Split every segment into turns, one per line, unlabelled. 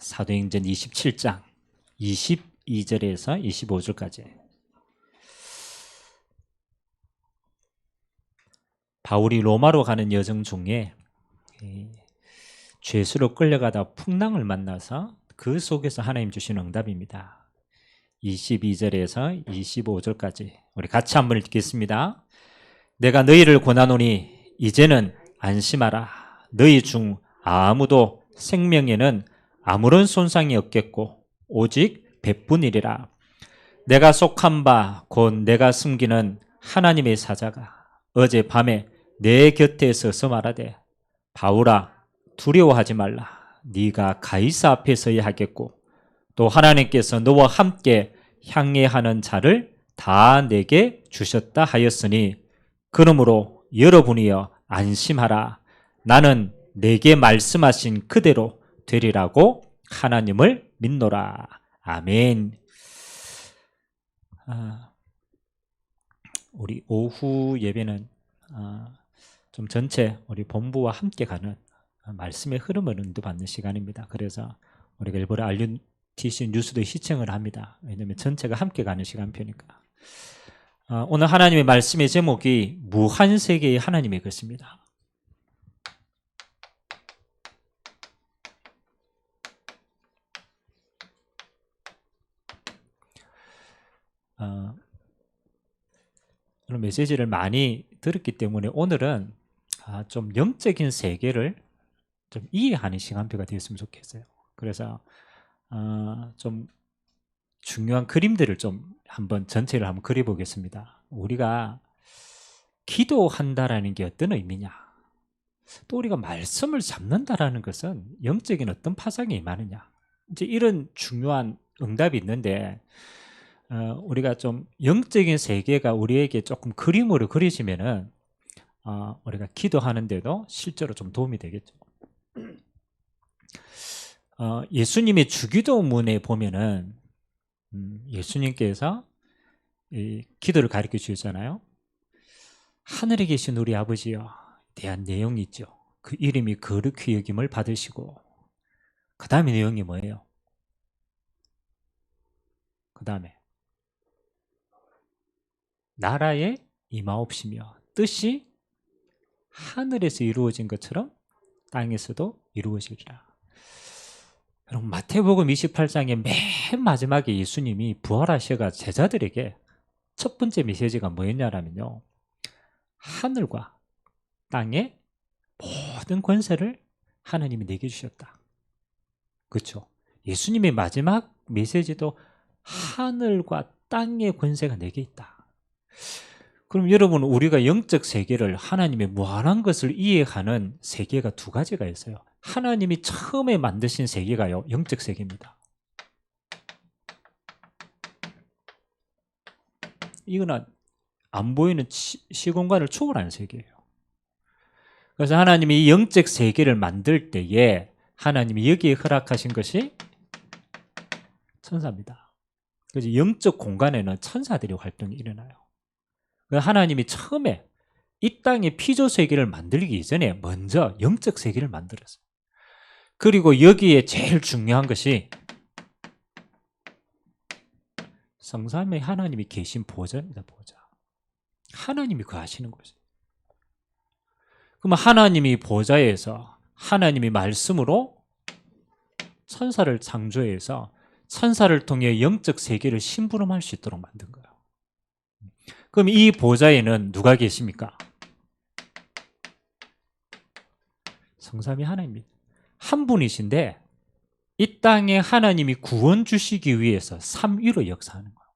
사도행전 27장 22절에서 25절까지. 바울이 로마로 가는 여정 중에 죄수로 끌려가다 풍랑을 만나서 그 속에서 하나님 주신 응답입니다. 22절에서 25절까지 우리 같이 한번 읽겠습니다. 내가 너희를 권하노니 이제는 안심하라. 너희 중 아무도 생명에는 아무런 손상이 없겠고 오직 백분이리라. 내가 속한 바 곧 내가 숨기는 하나님의 사자가 어젯밤에 내 곁에 서서 말하되 바울아 두려워하지 말라. 네가 가이사 앞에 서야 하겠고 또 하나님께서 너와 함께 향해하는 자를 다 내게 주셨다 하였으니 그러므로 여러분이여 안심하라. 나는 내게 말씀하신 그대로 되리라고 하나님을 믿노라. 아멘. 우리 오후 예배는 좀 전체 우리 본부와 함께 가는 말씀의 흐름을 인도받는 시간입니다. 그래서 우리가 일부러 RUTC 뉴스도 시청을 합니다. 왜냐하면 전체가 함께 가는 시간표니까. 오늘 하나님의 말씀의 제목이 무한세계의 하나님의 것입니다. 오늘 메시지를 많이 들었기 때문에 오늘은 좀 영적인 세계를 좀 이해하는 시간표가 되었으면 좋겠어요. 그래서 좀 중요한 그림들을 좀 한번 전체를 한번 그려보겠습니다. 우리가 기도한다라는 게 어떤 의미냐? 또 우리가 말씀을 잡는다라는 것은 영적인 어떤 파장이 임하느냐? 이제 이런 중요한 응답이 있는데 우리가 좀 영적인 세계가 우리에게 조금 그림으로 그려지면은 우리가 기도하는데도 실제로 좀 도움이 되겠죠. 예수님의 주기도문에 보면은 예수님께서 이 기도를 가르쳐 주셨잖아요. 하늘에 계신 우리 아버지여 대한 내용이 있죠. 그 이름이 거룩히 여김을 받으시고 그 다음에 내용이 뭐예요? 그 다음에 나라에 임하옵시며 뜻이 하늘에서 이루어진 것처럼 땅에서도 이루어지리라. 여러분 마태복음 28장의 맨 마지막에 예수님이 부활하셔가 제자들에게 첫 번째 메시지가 뭐였냐면요, 하늘과 땅의 모든 권세를 하나님이 내게 주셨다. 그렇죠? 예수님의 마지막 메시지도 하늘과 땅의 권세가 내게 있다. 그럼 여러분 우리가 영적 세계를 하나님의 무한한 것을 이해하는 세계가 두 가지가 있어요. 하나님이 처음에 만드신 세계가요 영적 세계입니다. 이거는 안 보이는 시공간을 초월하는 세계예요. 그래서 하나님이 이 영적 세계를 만들 때에 하나님이 여기에 허락하신 것이 천사입니다. 그래서 영적 공간에는 천사들이 활동이 일어나요. 하나님이 처음에 이 땅의 피조 세계를 만들기 이전에 먼저 영적 세계를 만들었어요. 그리고 여기에 제일 중요한 것이 성삼위 하나님이 계신 보좌입니다. 보좌. 하나님이 거하시는 곳이에요. 그러면 하나님이 보좌에서 하나님이 말씀으로 천사를 창조해서 천사를 통해 영적 세계를 심부름할 수 있도록 만든 거예요. 그럼 이 보좌에는 누가 계십니까? 성삼위 하나님입니다. 한 분이신데 이 땅에 하나님이 구원 주시기 위해서 삼위로 역사하는 거예요.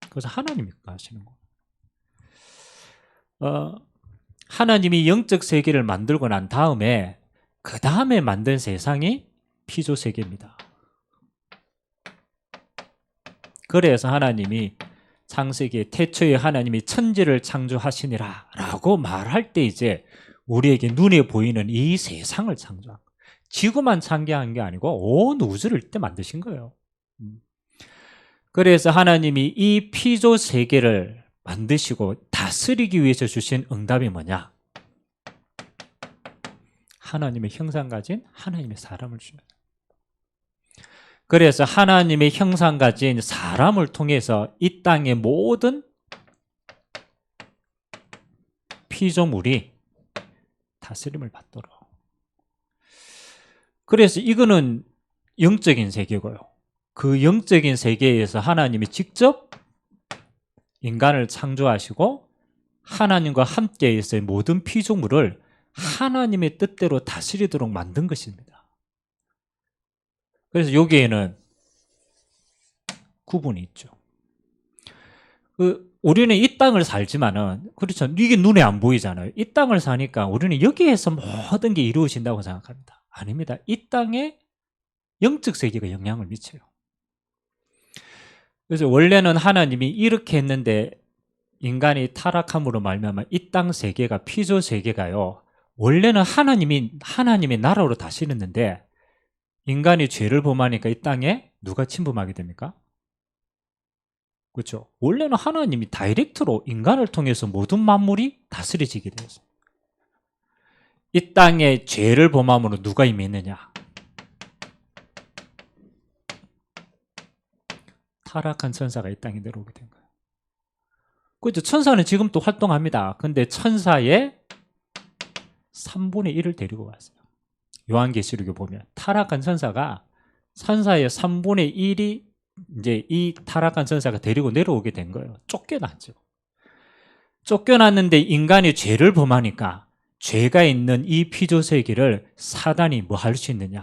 그래서 하나님이 하시는 거예요. 하나님이 영적 세계를 만들고 난 다음에 그 다음에 만든 세상이 피조 세계입니다. 그래서 하나님이 창세기에 태초에 하나님이 천지를 창조하시니라 라고 말할 때 이제 우리에게 눈에 보이는 이 세상을 창조한 거예요. 지구만 창조한 게 아니고 온 우주를 이때 만드신 거예요. 그래서 하나님이 이 피조 세계를 만드시고 다스리기 위해서 주신 응답이 뭐냐? 하나님의 형상 가진 하나님의 사람을 주셔요. 그래서 하나님의 형상 가진 사람을 통해서 이 땅의 모든 피조물이 다스림을 받도록. 그래서 이거는 영적인 세계고요. 그 영적인 세계에서 하나님이 직접 인간을 창조하시고 하나님과 함께해서 모든 피조물을 하나님의 뜻대로 다스리도록 만든 것입니다. 그래서 여기에는 구분이 있죠. 우리는 이 땅을 살지만은, 그렇죠. 이게 눈에 안 보이잖아요. 이 땅을 사니까 우리는 여기에서 모든 게 이루어진다고 생각합니다. 아닙니다. 이 땅에 영적 세계가 영향을 미쳐요. 그래서 원래는 하나님이 이렇게 했는데 인간이 타락함으로 말미암아 이 땅 세계가, 피조 세계가요, 원래는 하나님의 나라로 다스렸는데 인간이 죄를 범하니까 이 땅에 누가 침범하게 됩니까? 그렇죠. 원래는 하나님이 다이렉트로 인간을 통해서 모든 만물이 다스려지게 되었어요. 이 땅에 죄를 범함으로 누가 임했느냐? 타락한 천사가 이 땅에 내려오게 된 거예요. 그렇죠. 천사는 지금 또 활동합니다. 근데 천사의 3분의 1을 데리고 왔어요. 요한계시록에 보면 타락한 천사가 천사의 3분의 1이 이제 이 타락한 천사가 데리고 내려오게 된 거예요. 쫓겨났죠. 쫓겨났는데 인간이 죄를 범하니까 죄가 있는 이 피조 세계를 사단이 뭐 할 수 있느냐?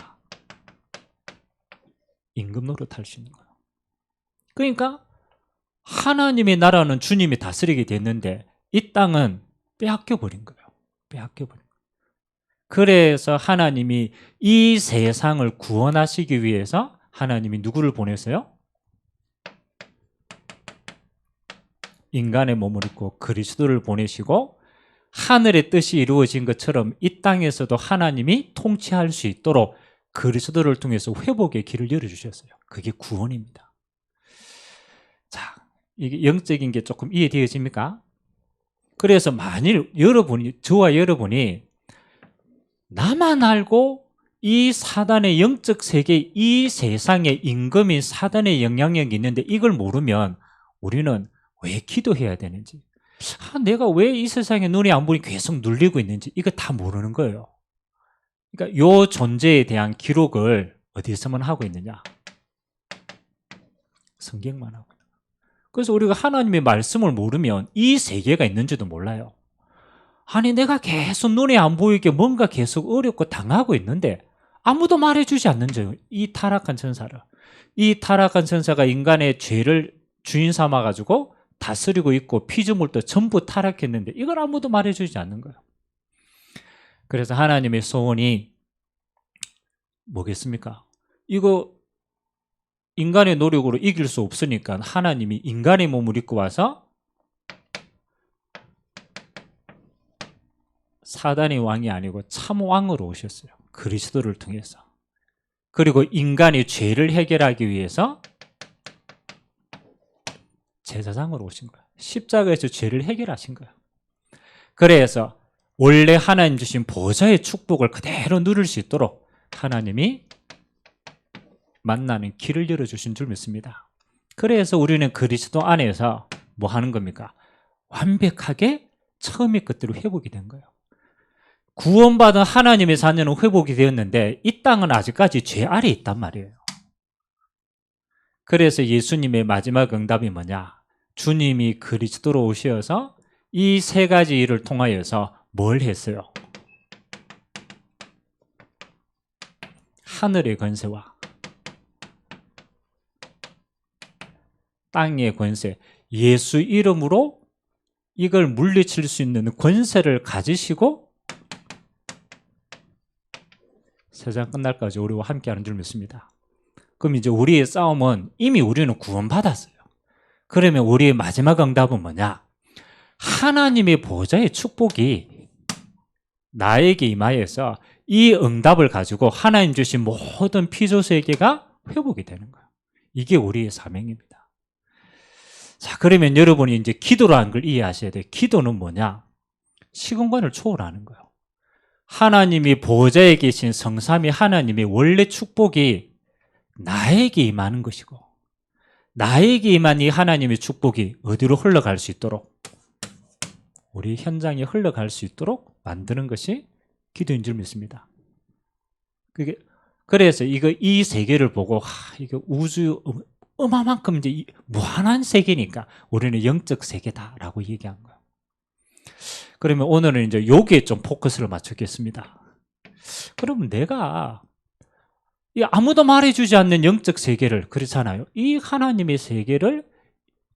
임금 노릇할 수 있는 거예요. 그러니까 하나님의 나라는 주님이 다스리게 됐는데 이 땅은 빼앗겨 버린 거예요. 빼앗겨 버린 거예요. 그래서 하나님이 이 세상을 구원하시기 위해서 하나님이 누구를 보냈어요? 인간의 몸을 입고 그리스도를 보내시고 하늘의 뜻이 이루어진 것처럼 이 땅에서도 하나님이 통치할 수 있도록 그리스도를 통해서 회복의 길을 열어주셨어요. 그게 구원입니다. 자, 이게 영적인 게 조금 이해되어집니까? 그래서 만일 저와 여러분이 나만 알고 이 사단의 영적 세계, 이 세상의 임금인 사단의 영향력이 있는데 이걸 모르면 우리는 왜 기도해야 되는지, 내가 왜 이 세상에 눈이 안 보니 계속 눌리고 있는지 이거 다 모르는 거예요. 그러니까 요 존재에 대한 기록을 어디서만 하고 있느냐? 성경만 하고. 그래서 우리가 하나님의 말씀을 모르면 이 세계가 있는지도 몰라요. 아니 내가 계속 눈에 안 보이게 뭔가 계속 어렵고 당하고 있는데 아무도 말해주지 않는 점, 이 타락한 천사를. 이 타락한 천사가 인간의 죄를 주인 삼아가지고 다스리고 있고 피조물도 전부 타락했는데 이걸 아무도 말해주지 않는 거예요. 그래서 하나님의 소원이 뭐겠습니까? 이거 인간의 노력으로 이길 수 없으니까 하나님이 인간의 몸을 입고 와서 사단의 왕이 아니고 참 왕으로 오셨어요. 그리스도를 통해서. 그리고 인간의 죄를 해결하기 위해서 제사장으로 오신 거예요. 십자가에서 죄를 해결하신 거예요. 그래서 원래 하나님 주신 보좌의 축복을 그대로 누릴 수 있도록 하나님이 만나는 길을 열어주신 줄 믿습니다. 그래서 우리는 그리스도 안에서 뭐 하는 겁니까? 완벽하게 처음의 것대로 회복이 된 거예요. 구원받은 하나님의 자녀는 회복이 되었는데 이 땅은 아직까지 죄 아래 있단 말이에요. 그래서 예수님의 마지막 응답이 뭐냐? 주님이 그리스도로 오셔서 이 세 가지 일을 통하여서 뭘 했어요? 하늘의 권세와 땅의 권세, 예수 이름으로 이걸 물리칠 수 있는 권세를 가지시고 세상 끝날까지 우리와 함께하는 줄 믿습니다. 그럼 이제 우리의 싸움은 이미 우리는 구원받았어요. 그러면 우리의 마지막 응답은 뭐냐? 하나님의 보좌의 축복이 나에게 임하여서 이 응답을 가지고 하나님 주신 모든 피조세계가 회복이 되는 거예요. 이게 우리의 사명입니다. 자, 그러면 여러분이 이제 기도라는 걸 이해하셔야 돼요. 기도는 뭐냐? 시공간을 초월하는 거예요. 하나님이 보좌에 계신 성삼위 하나님의 원래 축복이 나에게 임하는 것이고, 나에게 임한 이 하나님의 축복이 어디로 흘러갈 수 있도록, 우리 현장에 흘러갈 수 있도록 만드는 것이 기도인 줄 믿습니다. 그래서 이 세계를 보고 이게 우주 어마만큼 이제 무한한 세계니까 우리는 영적 세계다라고 얘기한 거예요. 그러면 오늘은 이제 여기에 좀 포커스를 맞추겠습니다. 그러면 내가 이 아무도 말해주지 않는 영적 세계를, 그렇잖아요. 이 하나님의 세계를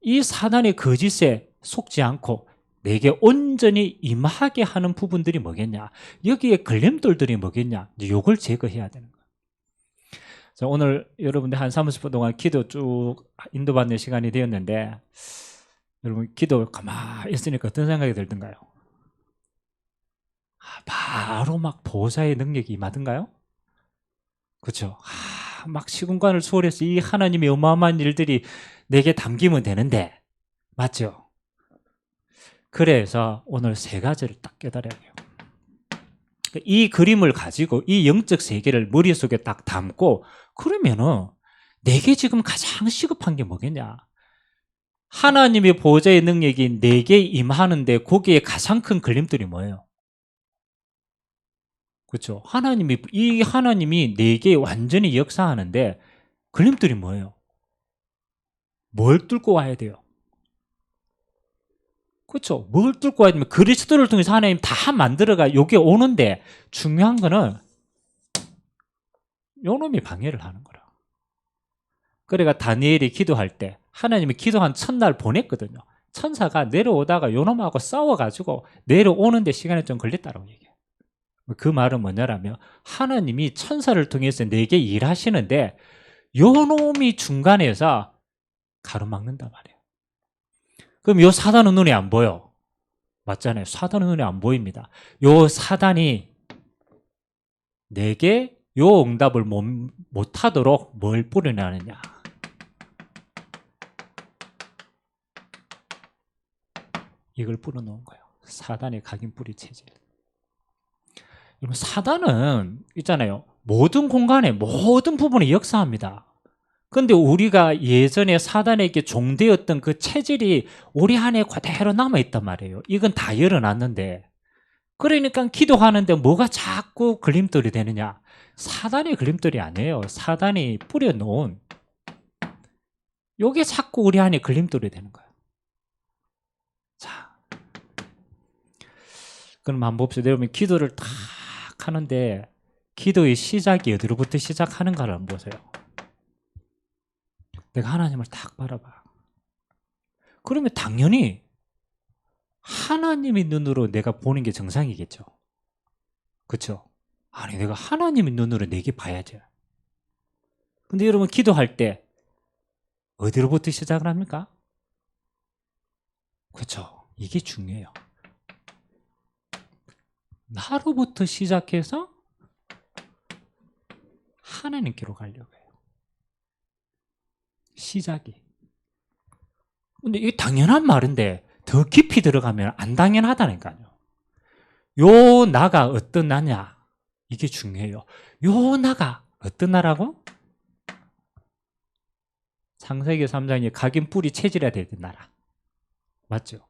이 사단의 거짓에 속지 않고 내게 온전히 임하게 하는 부분들이 뭐겠냐, 여기에 걸림돌들이 뭐겠냐, 이걸 제거해야 되는 거예요. 자, 오늘 여러분들 한 30분 동안 기도 쭉 인도받는 시간이 되었는데, 여러분 기도 가만히 있으니까 어떤 생각이 들던가요? 바로 막 보좌의 능력이 임하던가요? 그렇죠? 막 시공간을 초월해서 이 하나님의 어마어마한 일들이 내게 담기면 되는데, 맞죠? 그래서 오늘 세 가지를 딱 깨달아야 해요. 이 그림을 가지고 이 영적 세계를 머릿속에 딱 담고, 그러면은 내게 지금 가장 시급한 게 뭐겠냐? 하나님의 보좌의 능력이 내게 임하는데 거기에 가장 큰 걸림돌이 뭐예요? 그렇죠? 이 하나님이 내게 완전히 역사하는데 걸림돌이 뭐예요? 뭘 뚫고 와야 돼요? 그렇죠? 뭘 뚫고 와야 되면 그리스도를 통해서 하나님 다 만들어가 여기에 오는데, 중요한 거는 요놈이 방해를 하는 거라. 그러니까 다니엘이 기도할 때 하나님이 기도한 첫날 보냈거든요. 천사가 내려오다가 요놈하고 싸워가지고 내려오는데 시간이 좀 걸렸다고 얘기해요. 그 말은 뭐냐라면 하나님이 천사를 통해서 내게 일하시는데 요놈이 중간에서 가로막는단 말이에요. 그럼 요 사단은 눈에 안 보여. 맞잖아요. 사단은 눈에 안 보입니다. 요 사단이 내게 요 응답을 못하도록 뭘 뿌려내느냐. 이걸 뿌려놓은 거예요. 사단의 각인 뿌리 체질. 여러분, 사단은 있잖아요. 모든 공간에 모든 부분에 역사합니다. 그런데 우리가 예전에 사단에게 종되었던 그 체질이 우리 안에 그대로 남아있단 말이에요. 이건 다 열어놨는데, 그러니까 기도하는데 뭐가 자꾸 걸림돌이 되느냐? 사단의 걸림돌이 아니에요. 사단이 뿌려놓은 요게 자꾸 우리 안에 걸림돌이 되는 거예요. 자, 그럼 한번 봅시다. 여러분, 기도를 딱 하는데 기도의 시작이 어디로부터 시작하는가를 한번 보세요. 내가 하나님을 딱 바라봐. 그러면 당연히 하나님의 눈으로 내가 보는 게 정상이겠죠. 그렇죠? 아니, 내가 하나님의 눈으로 내게 봐야죠. 근데 여러분, 기도할 때 어디로부터 시작을 합니까? 그렇죠? 이게 중요해요. 나로부터 시작해서 하나님께로 가려고 해요. 시작이. 근데 이게 당연한 말인데 더 깊이 들어가면 안 당연하다니까요. 요 나가 어떤 나냐, 이게 중요해요. 요 나가 어떤 나라고? 창세기 3장에 각인 뿌리 체질해야 되는 나라. 맞죠?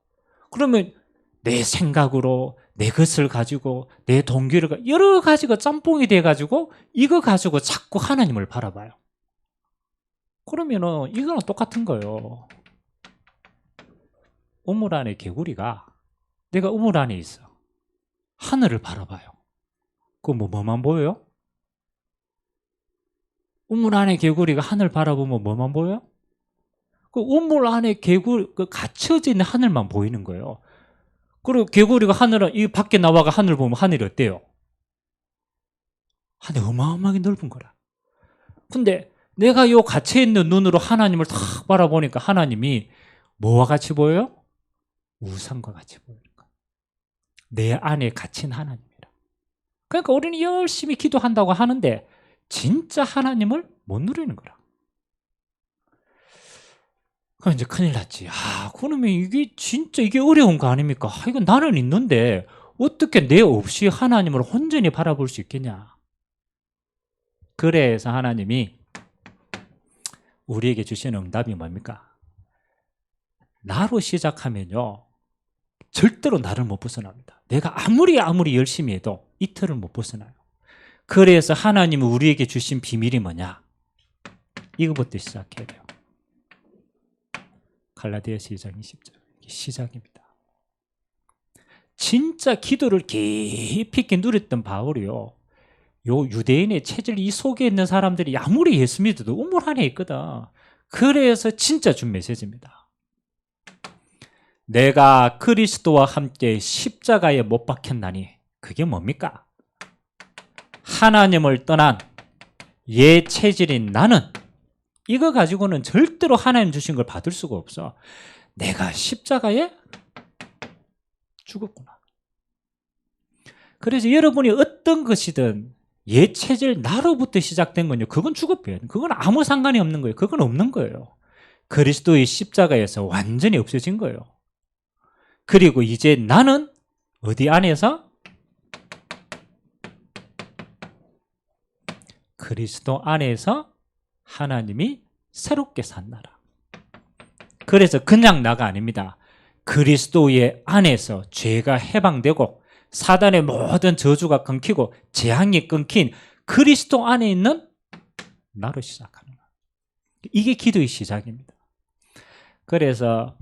그러면 내 생각으로 내 것을 가지고 내 동기를 여러 가지가 짬뽕이 돼가지고 이거 가지고 자꾸 하나님을 바라봐요. 그러면은 이거랑 똑같은 거예요. 우물 안에 개구리가, 내가 우물 안에 있어. 하늘을 바라봐요. 그거 뭐만 보여요? 우물 안에 개구리가 하늘 바라보면 뭐만 보여요? 그 우물 안에 그 갇혀져 있는 하늘만 보이는 거예요. 그리고 개구리가 이 밖에 나와가 하늘 보면 하늘이 어때요? 하늘이 어마어마하게 넓은 거라. 근데 내가 요 갇혀있는 눈으로 하나님을 탁 바라보니까 하나님이 뭐와 같이 보여요? 우상과 같이 보이는 거야. 내 안에 갇힌 하나님이라. 그러니까 우리는 열심히 기도한다고 하는데 진짜 하나님을 못 누리는 거라. 그럼 이제 큰일 났지. 그러면 이게 진짜 이게 어려운 거 아닙니까? 이건 나는 있는데 어떻게 내 없이 하나님을 온전히 바라볼 수 있겠냐? 그래서 하나님이 우리에게 주시는 응답이 뭡니까? 나로 시작하면요, 절대로 나를 못 벗어납니다. 내가 아무리 열심히 해도 이틀을 못 벗어나요. 그래서 하나님이 우리에게 주신 비밀이 뭐냐? 이거부터 시작해야 돼요. 갈라디아서 2장 20절. 시작입니다. 진짜 기도를 깊이 있게 누렸던 바울이요, 요 유대인의 체질 이 속에 있는 사람들이 아무리 예수 믿어도 우물 안에 있거든. 그래서 진짜 준 메시지입니다. 내가 그리스도와 함께 십자가에 못 박혔나니 그게 뭡니까? 하나님을 떠난 옛 체질인 나는 이거 가지고는 절대로 하나님 주신 걸 받을 수가 없어. 내가 십자가에 죽었구나. 그래서 여러분이 어떤 것이든 옛 체질 나로부터 시작된 건요, 그건 죽었어요. 그건 아무 상관이 없는 거예요. 그건 없는 거예요. 그리스도의 십자가에서 완전히 없어진 거예요. 그리고 이제 나는 어디 안에서? 그리스도 안에서 하나님이 새롭게 산 나라. 그래서 그냥 나가 아닙니다. 그리스도의 안에서 죄가 해방되고 사단의 모든 저주가 끊기고 재앙이 끊긴 그리스도 안에 있는 나로 시작하는 거예요. 이게 기도의 시작입니다. 그래서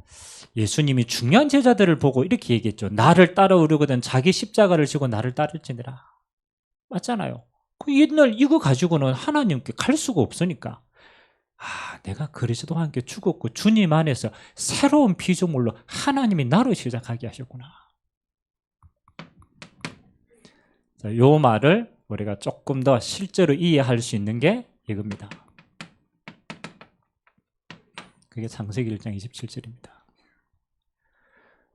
예수님이 중요한 제자들을 보고 이렇게 얘기했죠. 나를 따라오려거든 자기 십자가를 지고 나를 따를지니라. 맞잖아요. 그 옛날 이거 가지고는 하나님께 갈 수가 없으니까, 내가 그리스도와 함께 죽었고 주님 안에서 새로운 피조물로 하나님이 나로 시작하게 하셨구나. 자, 요 말을 우리가 조금 더 실제로 이해할 수 있는 게 이겁니다. 그게 창세기 1장 27절입니다.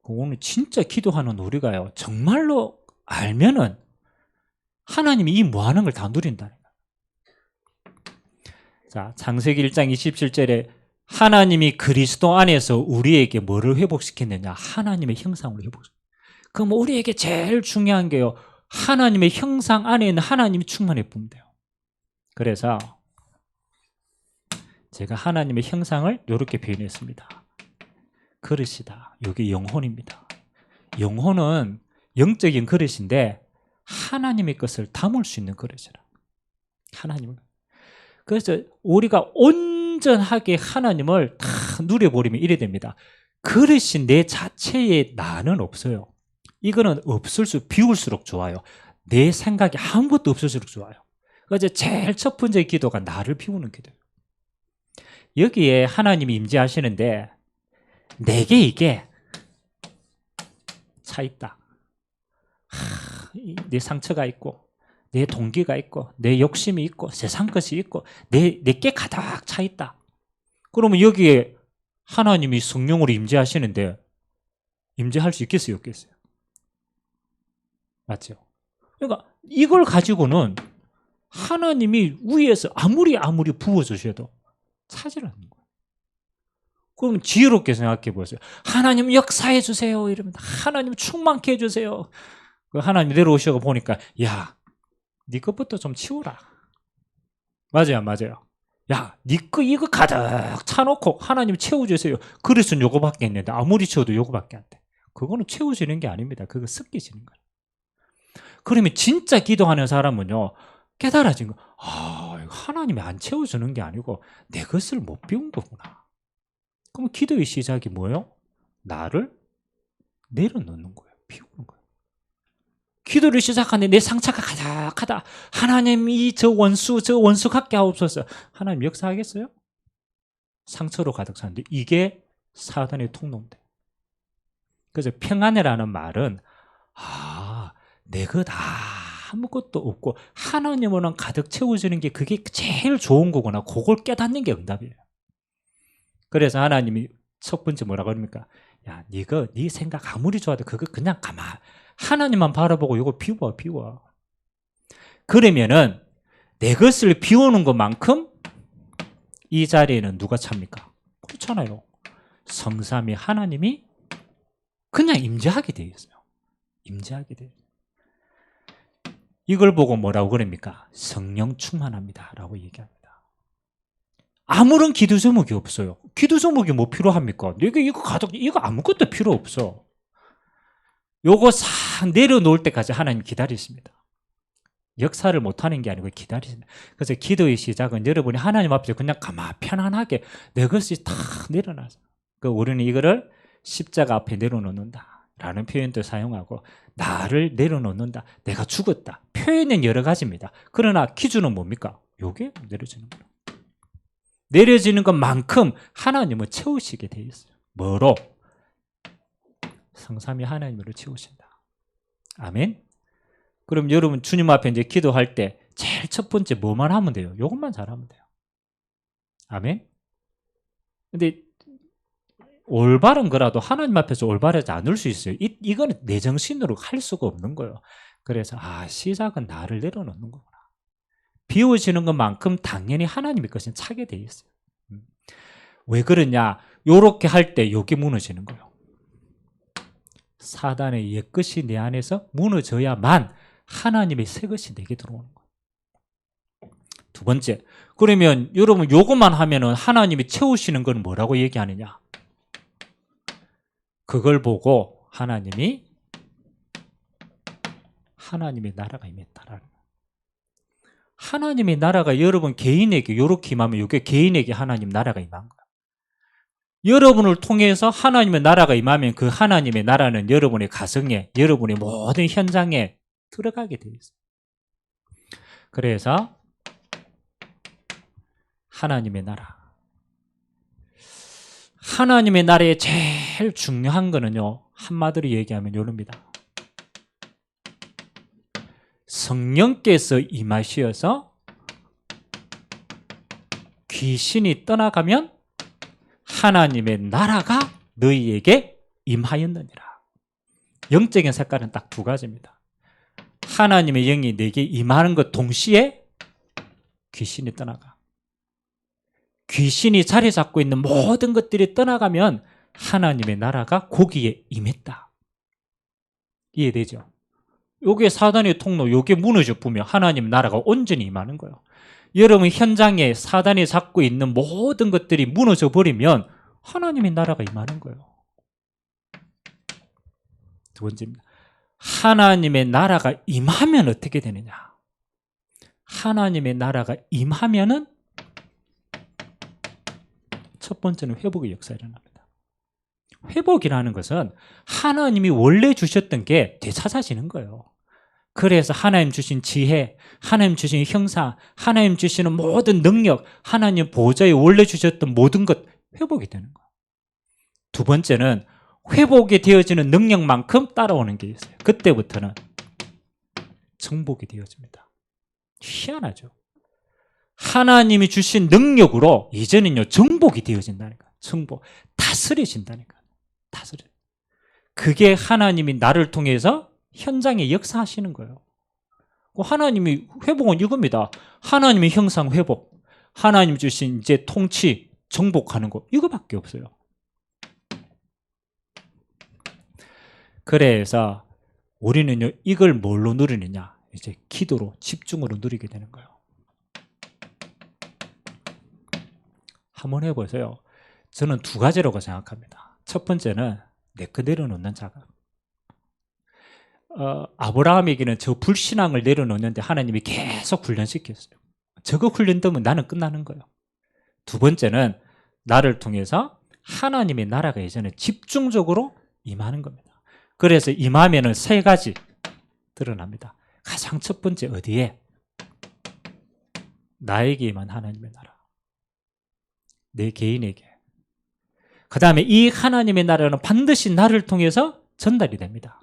오늘 진짜 기도하는 우리가요, 정말로 알면은 하나님이 이 뭐하는 걸 다 누린다는 거예요. 자, 창세기 1장 27절에 하나님이 그리스도 안에서 우리에게 뭐를 회복시켰느냐? 하나님의 형상으로 회복시켰어요. 그럼 우리에게 제일 중요한 게요, 하나님의 형상 안에 있는 하나님이 충만해 보면 돼요. 그래서 제가 하나님의 형상을 이렇게 표현했습니다. 그릇이다. 이게 영혼입니다. 영혼은 영적인 그릇인데 하나님의 것을 담을 수 있는 그릇이라. 하나님을. 그래서 우리가 온전하게 하나님을 다 누려버리면 이래 됩니다. 그릇이 내 자체에 나는 없어요. 이거는 비울수록 좋아요. 내 생각이 아무것도 없을수록 좋아요. 그래서 제일 첫 번째 기도가 나를 비우는 기도예요. 여기에 하나님이 임재하시는데 내게 이게 차 있다. 내 상처가 있고 내 동기가 있고 내 욕심이 있고 세상 것이 있고 내게 가득 차 있다. 그러면 여기에 하나님이 성령으로 임재하시는데 임재할 수 있겠어요, 없겠어요? 맞죠? 그러니까 이걸 가지고는 하나님이 위에서 아무리 부어주셔도 차질 않는 거예요. 그러면 지혜롭게 생각해 보세요. 하나님 역사해 주세요 이러면 하나님 충만케 해주세요. 하나님 내려오셔서 보니까 야, 네 것부터 좀 치우라. 맞아요, 맞아요. 야, 네 거 이거 가득 차놓고 하나님 채워주세요. 그릇은 요거밖에 있는데 아무리 채워도 요거밖에 안 돼. 그거는 채워지는 게 아닙니다. 그거 섞이지는 거예요. 그러면 진짜 기도하는 사람은요, 깨달아진 거, 하나님이 안 채워주는 게 아니고 내 것을 못 비운 거구나. 그럼 기도의 시작이 뭐예요? 나를 내려놓는 거예요. 비우는 거예요. 기도를 시작하는데 내 상처가 가득하다. 하나님 저 원수 갖게 하옵소서. 하나님 역사하겠어요? 상처로 가득 차는데 이게 사단의 통로인데. 그래서 평안이라는 말은 내 것 아무것도 없고 하나님으로는 가득 채워지는 게 그게 제일 좋은 거구나. 그걸 깨닫는 게 응답이에요. 그래서 하나님이 첫 번째 뭐라고 합니까? 야, 네 생각 아무리 좋아도 그거 그냥 하나님만 바라보고 이거 비워. 그러면은 내 것을 비우는 것만큼 이 자리에는 누가 찹니까? 그렇잖아요. 성삼위 하나님이 그냥 임재하게 되어 있어요. 임재하게 되어 있어요. 이걸 보고 뭐라고 그럽니까? 성령 충만합니다 라고 얘기합니다. 아무런 기도 제목이 없어요. 기도 제목이 뭐 필요합니까? 이거 가족, 이거 아무것도 필요 없어. 요거 싹 내려놓을 때까지 하나님 기다리십니다. 역사를 못하는 게 아니고 기다리십니다. 그래서 기도의 시작은 여러분이 하나님 앞에 그냥 가만 편안하게 내 것이 다 내려놔서, 우리는 이거를 십자가 앞에 내려놓는다 라는 표현도 사용하고, 나를 내려놓는다, 내가 죽었다, 표현은 여러 가지입니다. 그러나 기준은 뭡니까? 요게 내려지는 거예요. 내려지는 것만큼 하나님은 채우시게 돼 있어요. 뭐로? 성삼위 하나님으로 채우신다. 아멘. 그럼 여러분 주님 앞에 이제 기도할 때 제일 첫 번째 뭐만 하면 돼요? 이것만 잘하면 돼요. 아멘. 근데 올바른 거라도 하나님 앞에서 올바르지 않을 수 있어요. 이거는 내 정신으로 할 수가 없는 거예요. 그래서 시작은 나를 내려놓는 거구나. 비워지는 것만큼 당연히 하나님의 것은 차게 돼 있어요. 왜 그러냐? 요렇게 할 때 요게 무너지는 거예요. 사단의 옛것이 내 안에서 무너져야만 하나님의 새 것이 내게 들어오는 거예요. 두 번째, 그러면 여러분 요것만 하면은 하나님이 채우시는 건 뭐라고 얘기하느냐? 그걸 보고 하나님의 나라가 임했다라는 거예요. 하나님의 나라가 여러분 개인에게 이렇게 임하면 이게 개인에게 하나님 나라가 임한 거예요. 여러분을 통해서 하나님의 나라가 임하면 그 하나님의 나라는 여러분의 가정에, 여러분의 모든 현장에 들어가게 되어 있어요. 그래서 하나님의 나라의 제일 중요한 거는요, 한마디로 얘기하면 이럽니다. 성령께서 임하시어서 귀신이 떠나가면 하나님의 나라가 너희에게 임하였느니라. 영적인 색깔은 딱 두 가지입니다. 하나님의 영이 내게 임하는 것 동시에 귀신이 떠나가. 귀신이 자리 잡고 있는 모든 것들이 떠나가면 하나님의 나라가 거기에 임했다. 이해되죠? 요게 사단의 통로, 요게 무너져 보면 하나님 나라가 온전히 임하는 거예요. 여러분 현장에 사단이 잡고 있는 모든 것들이 무너져 버리면 하나님의 나라가 임하는 거예요. 두 번째입니다. 하나님의 나라가 임하면 어떻게 되느냐? 하나님의 나라가 임하면은 첫 번째는 회복의 역사가 일어납니다. 회복이라는 것은 하나님이 원래 주셨던 게 되찾아지는 거예요. 그래서 하나님 주신 지혜, 하나님 주신 형상, 하나님 주시는 모든 능력, 하나님 보좌에 원래 주셨던 모든 것 회복이 되는 거예요. 두 번째는 회복이 되어지는 능력만큼 따라오는 게 있어요. 그때부터는 정복이 되어집니다. 희한하죠? 하나님이 주신 능력으로 이제는요 정복이 되어진다니까. 정복, 다스려진다니까. 그게 하나님이 나를 통해서 현장에 역사하시는 거예요. 하나님이 회복은 이겁니다. 하나님의 형상 회복, 하나님 주신 이제 통치, 정복하는 거 이거밖에 없어요. 그래서 우리는요 이걸 뭘로 누리느냐? 이제 기도로, 집중으로 누리게 되는 거예요. 한번 해보세요. 저는 두 가지라고 생각합니다. 첫 번째는 내 거 내려놓는 자각. 아브라함에게는 저 불신앙을 내려놓는데 하나님이 계속 훈련시켰어요. 저거 훈련되면 나는 끝나는 거예요. 두 번째는 나를 통해서 하나님의 나라가 이제는 집중적으로 임하는 겁니다. 그래서 임하면은 세 가지 드러납니다. 가장 첫 번째 어디에? 나에게 임한 하나님의 나라. 내 개인에게. 그 다음에 이 하나님의 나라는 반드시 나를 통해서 전달이 됩니다.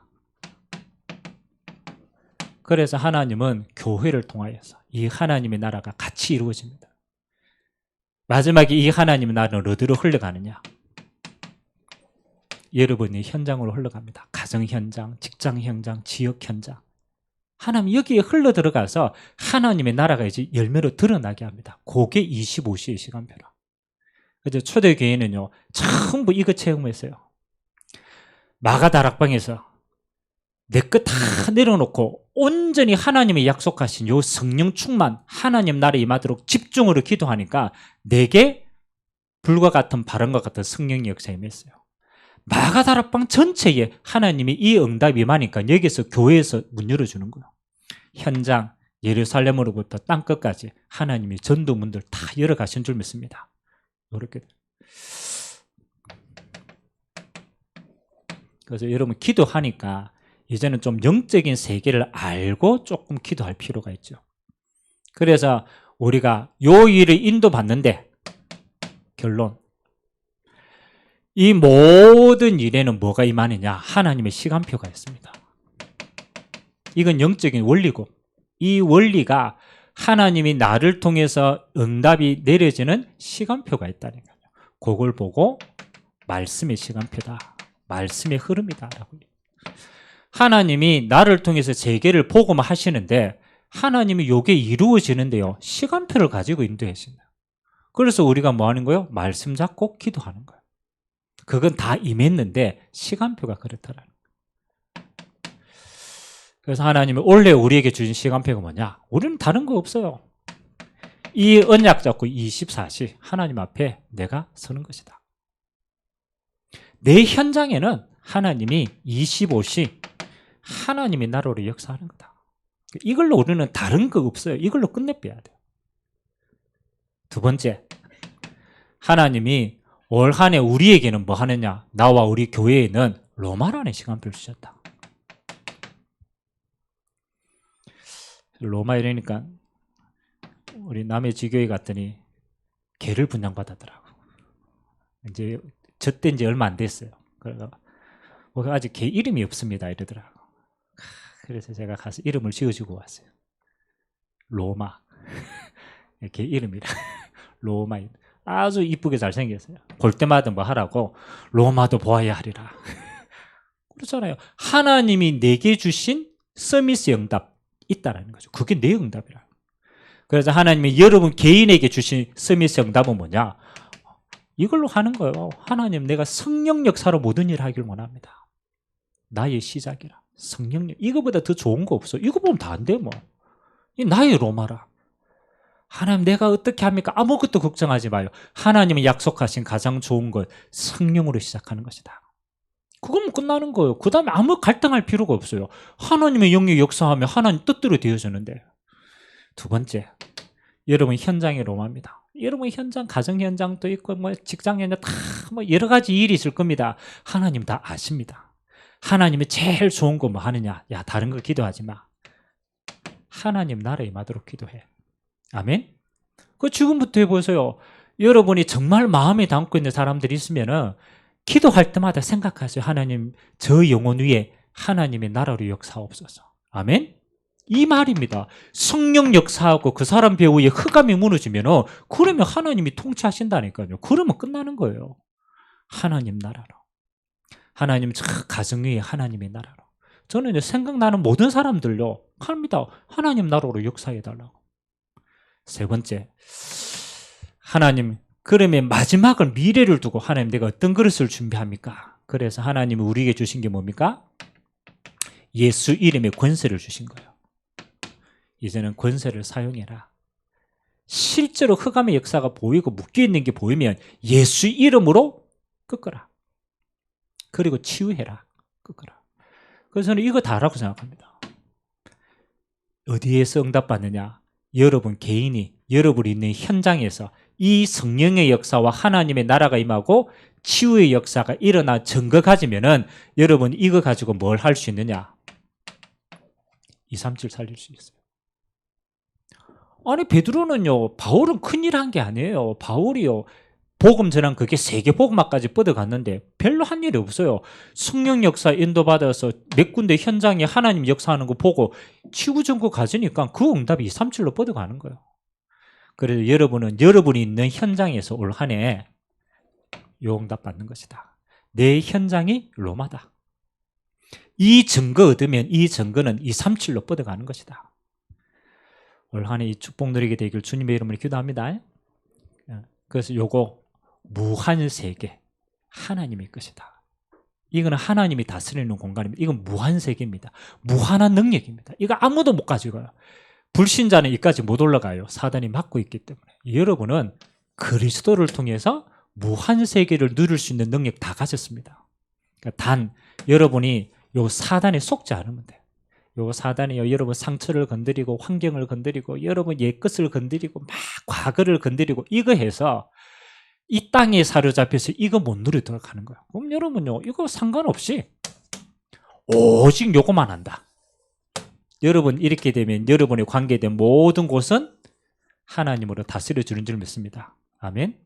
그래서 하나님은 교회를 통하여서 이 하나님의 나라가 같이 이루어집니다. 마지막에 이 하나님의 나라는 어디로 흘러가느냐? 여러분이 현장으로 흘러갑니다. 가정 현장, 직장 현장, 지역 현장. 하나님 여기에 흘러 들어가서 하나님의 나라가 이제 열매로 드러나게 합니다. 그게 25시의 시간표라. 그래서 초대교회는요 전부 이거 체험했어요. 마가 다락방에서 내 거 다 내려놓고 온전히 하나님이 약속하신 요 성령 충만, 하나님 나라에 임하도록 집중으로 기도하니까 내게 불과 같은 바람과 같은 성령의 역사에 임했어요. 마가다락방 전체에 하나님이 이 응답이 임하니까 여기서 교회에서 문 열어주는 거예요. 현장 예루살렘으로부터 땅끝까지 하나님이 전도문들 다 열어가신 줄 믿습니다. 이렇게. 그래서 여러분 기도하니까 이제는 좀 영적인 세계를 알고 조금 기도할 필요가 있죠. 그래서 우리가 요 일을 인도받는데 결론, 이 모든 일에는 뭐가 임하느냐? 하나님의 시간표가 있습니다. 이건 영적인 원리고, 이 원리가 하나님이 나를 통해서 응답이 내려지는 시간표가 있다니까요. 그걸 보고 말씀의 시간표다, 말씀의 흐름이다라고. 하나님이 나를 통해서 재계를 보고만 하시는데 하나님이 요게 이루어지는데요, 시간표를 가지고 인도하신다. 그래서 우리가 뭐 하는 거예요? 말씀 잡고 기도하는 거예요. 그건 다 임했는데 시간표가 그렇다라는 거예요. 그래서 하나님이 원래 우리에게 주신 시간표가 뭐냐? 우리는 다른 거 없어요. 이 언약 잡고 24시 하나님 앞에 내가 서는 것이다. 내 현장에는 하나님이 25시 하나님이 나로로 역사하는 거다. 이걸로 우리는 다른 거 없어요. 이걸로 끝내빼야 돼요. 두 번째, 하나님이 올 한 해 우리에게는 뭐 하느냐? 나와 우리 교회에는 로마라는 시간표를 주셨다. 로마 이러니까 우리 남의 지교회 갔더니 개를 분양받았더라고. 이제 저때 이제 얼마 안 됐어요. 그래서 아직 개 이름이 없습니다 이러더라고. 그래서 제가 가서 이름을 지어주고 왔어요. 로마. 개 이름이라. 로마. 아주 이쁘게 잘생겼어요. 볼 때마다 뭐 하라고? 로마도 보아야 하리라. 그렇잖아요. 하나님이 내게 주신 서비스 응답 있다라는 거죠. 그게 내 응답이라. 그래서 하나님이 여러분 개인에게 주신 서비스 응답은 뭐냐? 이걸로 하는 거예요. 하나님, 내가 성령 역사로 모든 일을 하길 원합니다. 나의 시작이라. 성령력. 이거보다 더 좋은 거 없어. 이거 보면 다 안 돼 뭐. 이 나의 로마라. 하나님, 내가 어떻게 합니까? 아무것도 걱정하지 마요. 하나님이 약속하신 가장 좋은 것, 성령으로 시작하는 것이다. 그거면 끝나는 거예요. 그 다음에 아무 갈등할 필요가 없어요. 하나님의 영이 역사하면 하나님 뜻대로 되어지는데. 두 번째, 여러분 현장이 로마입니다. 여러분 현장, 가정 현장도 있고 뭐 직장 현장 다 뭐 여러 가지 일이 있을 겁니다. 하나님 다 아십니다. 하나님이 제일 좋은 거 뭐 하느냐? 야, 다른 거 기도하지 마. 하나님 나라에 임하도록 기도해. 아멘? 그 지금부터 해보세요. 여러분이 정말 마음에 담고 있는 사람들이 있으면은 기도할 때마다 생각하세요. 하나님, 저 영혼 위에 하나님의 나라로 역사옵소서. 아멘? 이 말입니다. 성령 역사하고 그 사람 배우에 흑암이 무너지면은 그러면 하나님이 통치하신다니까요. 그러면 끝나는 거예요. 하나님 나라로. 하나님 저 가정 위에 하나님의 나라로. 저는 생각나는 모든 사람들요 합니다. 하나님 나라로 역사해달라고. 세 번째, 하나님, 그러면 마지막을 미래를 두고 하나님 내가 어떤 그릇을 준비합니까? 그래서 하나님이 우리에게 주신 게 뭡니까? 예수 이름의 권세를 주신 거예요. 이제는 권세를 사용해라. 실제로 흑암의 역사가 보이고 묶여있는 게 보이면 예수 이름으로 꺾어라. 그리고 치유해라. 꺾어라. 그래서 저는 이거 다라고 생각합니다. 어디에서 응답받느냐? 여러분 개인이 여러분이 있는 현장에서 이 성령의 역사와 하나님의 나라가 임하고 치유의 역사가 일어나 증거 가지면은 여러분 이거 가지고 뭘 할 수 있느냐? 237 살릴 수 있어요. 아니 베드로는요, 바울은 큰일 한 게 아니에요. 바울이요, 복음 전한 그게 세계 복음화까지 뻗어갔는데 별로 한 일이 없어요. 성령 역사 인도받아서 몇 군데 현장에 하나님 역사하는 거 보고 치유 전거 가지니까 그 응답이 237로 뻗어가는 거예요. 그래서 여러분은 여러분이 있는 현장에서 올 한 해 요 응답 받는 것이다. 내 현장이 로마다. 이 증거 얻으면 이 증거는 237로 뻗어가는 것이다. 올 한 해 이 축복 누리게 되길 주님의 이름으로 기도합니다. 그래서 요거 무한 세계 하나님의 것이다. 이거는 하나님이 다스리는 공간입니다. 이건 무한 세계입니다. 무한한 능력입니다. 이거 아무도 못 가지고 가요. 불신자는 이까지 못 올라가요. 사단이 막고 있기 때문에. 여러분은 그리스도를 통해서 무한 세계를 누릴 수 있는 능력 다 가졌습니다. 그러니까 단 여러분이 요 사단에 속지 않으면 돼요. 요 사단이요, 여러분 상처를 건드리고 환경을 건드리고 여러분 옛것을 건드리고 막 과거를 건드리고 이거 해서 이 땅에 사로잡혀서 이거 못 누리도록 하는 거예요. 그럼 여러분요, 이거 상관없이 오직 요거만 한다. 여러분 이렇게 되면 여러분의 관계된 모든 곳은 하나님으로 다스려 주는 줄 믿습니다. 아멘.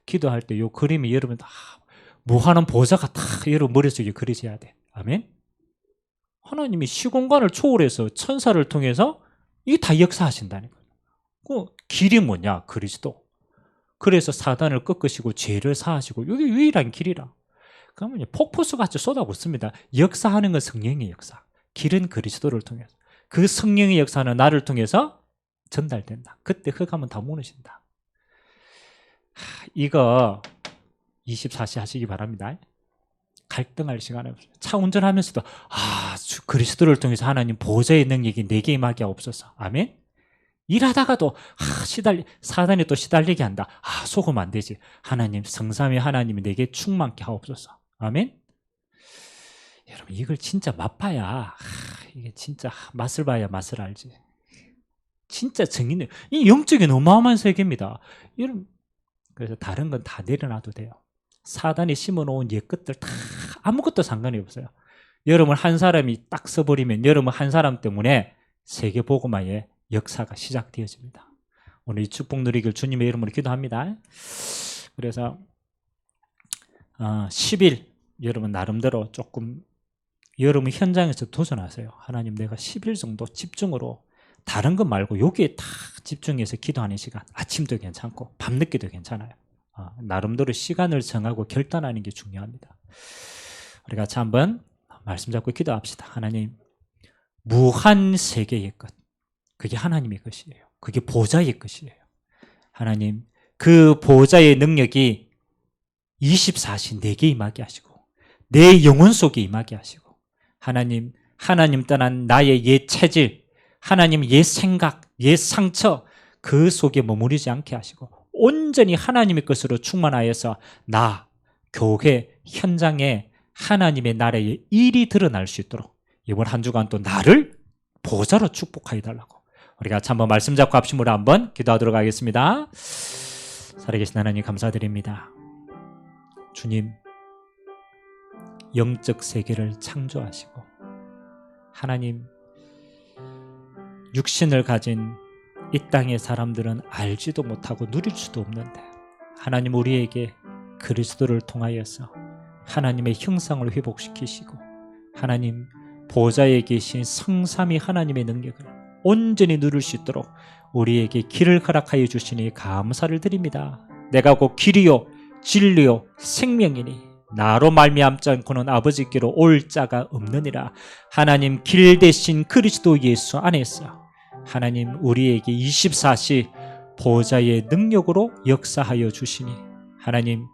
기도할 때 요 그림이 여러분 무한한 보좌가 다 여러분 머릿속에 그려져야 돼. 아멘. 하나님이 시공간을 초월해서 천사를 통해서 이게 다 역사하신다는 거예요. 그 길이 뭐냐? 그리스도. 그래서 사단을 꺾으시고 죄를 사하시고 이게 유일한 길이라. 그러면 폭포수같이 쏟아붓습니다. 역사하는 건 성령의 역사. 길은 그리스도를 통해서. 그 성령의 역사는 나를 통해서 전달된다. 그때 흑암은 다 무너진다. 이거 24시 하시기 바랍니다. 갈등할 시간이 없어요. 차 운전하면서도 그리스도를 통해서 하나님 보좌의 능력이 내게 임하게 하옵소서. 아멘. 일하다가도 사단이 또 시달리게 한다. 속으면 안 되지. 하나님 성삼위 하나님이 내게 충만케 하옵소서. 아멘. 여러분 이걸 진짜 맛봐야 이게 진짜 맛을 봐야 맛을 알지. 진짜 정의는 이 영적인 어마어마한 세계입니다. 여러분 그래서 다른 건 다 내려놔도 돼요. 사단이 심어놓은 옛것들 다 아무것도 상관이 없어요. 여러분 한 사람이 딱 써버리면 여러분 한 사람 때문에 세계복음화의 역사가 시작되어집니다. 오늘 이 축복 누리길 주님의 이름으로 기도합니다. 그래서 10일 여러분 나름대로 조금 여러분 현장에서 도전하세요. 하나님 내가 10일 정도 집중으로 다른 것 말고 여기에 다 집중해서 기도하는 시간 아침도 괜찮고 밤늦게도 괜찮아요. 나름대로 시간을 정하고 결단하는 게 중요합니다. 우리 같이 한번 말씀 잡고 기도합시다. 하나님 무한 세계의 것 그게 하나님의 것이에요. 그게 보좌의 것이에요. 하나님 그 보좌의 능력이 24시 내게 임하게 하시고 내 영혼 속에 임하게 하시고 하나님 떠난 나의 옛 체질 하나님 옛 생각 옛 상처 그 속에 머무르지 않게 하시고 온전히 하나님의 것으로 충만하여서 나 교회 현장에 하나님의 나라의 일이 드러날 수 있도록 이번 한 주간 또 나를 보좌로 축복하여 달라고 우리가 한번 말씀 잡고 합심으로 한번 기도하도록 하겠습니다. 살아계신 하나님 감사드립니다. 주님 영적 세계를 창조하시고 하나님 육신을 가진 이 땅의 사람들은 알지도 못하고 누릴 수도 없는데 하나님 우리에게 그리스도를 통하여서 하나님의 형상을 회복시키시고 하나님 보좌에 계신 성삼위 하나님의 능력을 온전히 누릴 수 있도록 우리에게 길을 허락하여 주시니 감사를 드립니다. 내가 곧 길이요 진리요 생명이니 나로 말미암지 않고는 아버지께로 올 자가 없느니라. 하나님 길 대신 그리스도 예수 안에서 하나님 우리에게 24시 보좌의 능력으로 역사하여 주시니 하나님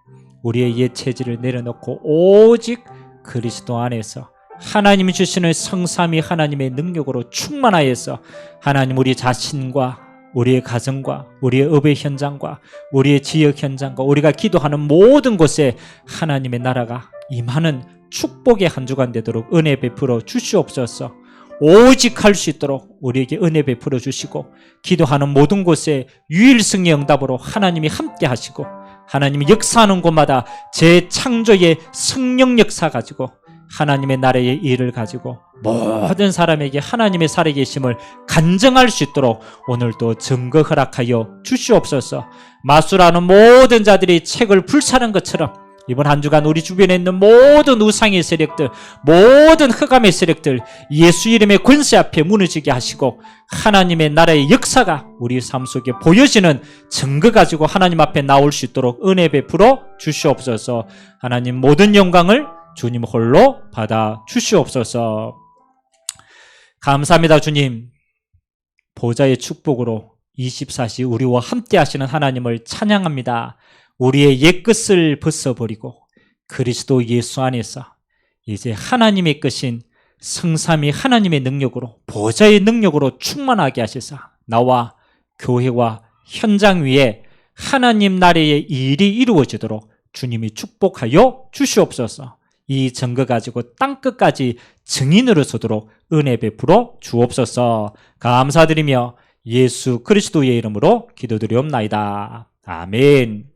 우리의 옛 체질을 내려놓고 오직 그리스도 안에서 하나님이 주시는 성삼위 하나님의 능력으로 충만하여서 하나님 우리 자신과 우리의 가정과 우리의 업의 현장과 우리의 지역 현장과 우리가 기도하는 모든 곳에 하나님의 나라가 임하는 축복의 한 주간 되도록 은혜 베풀어 주시옵소서. 오직 할 수 있도록 우리에게 은혜 베풀어 주시고 기도하는 모든 곳에 유일성의 응답으로 하나님이 함께 하시고 하나님이 역사하는 곳마다 재창조의 성령 역사 가지고 하나님의 나라의 일을 가지고 모든 사람에게 하나님의 살아계심을 간증할 수 있도록 오늘도 증거 허락하여 주시옵소서. 마술하는 모든 자들이 책을 불사는 것처럼 이번 한 주간 우리 주변에 있는 모든 우상의 세력들 모든 흑암의 세력들 예수 이름의 권세 앞에 무너지게 하시고 하나님의 나라의 역사가 우리 삶 속에 보여지는 증거 가지고 하나님 앞에 나올 수 있도록 은혜 베풀어 주시옵소서. 하나님 모든 영광을 주님 홀로 받아 주시옵소서. 감사합니다. 주님 보좌의 축복으로 24시 우리와 함께 하시는 하나님을 찬양합니다. 우리의 옛것을 벗어버리고 그리스도 예수 안에서 이제 하나님의 것인 성삼위 하나님의 능력으로, 보좌의 능력으로 충만하게 하셔서 나와 교회와 현장 위에 하나님 나라의 일이 이루어지도록 주님이 축복하여 주시옵소서. 이 증거 가지고 땅끝까지 증인으로 서도록 은혜 베풀어 주옵소서. 감사드리며 예수 그리스도의 이름으로 기도드리옵나이다. 아멘.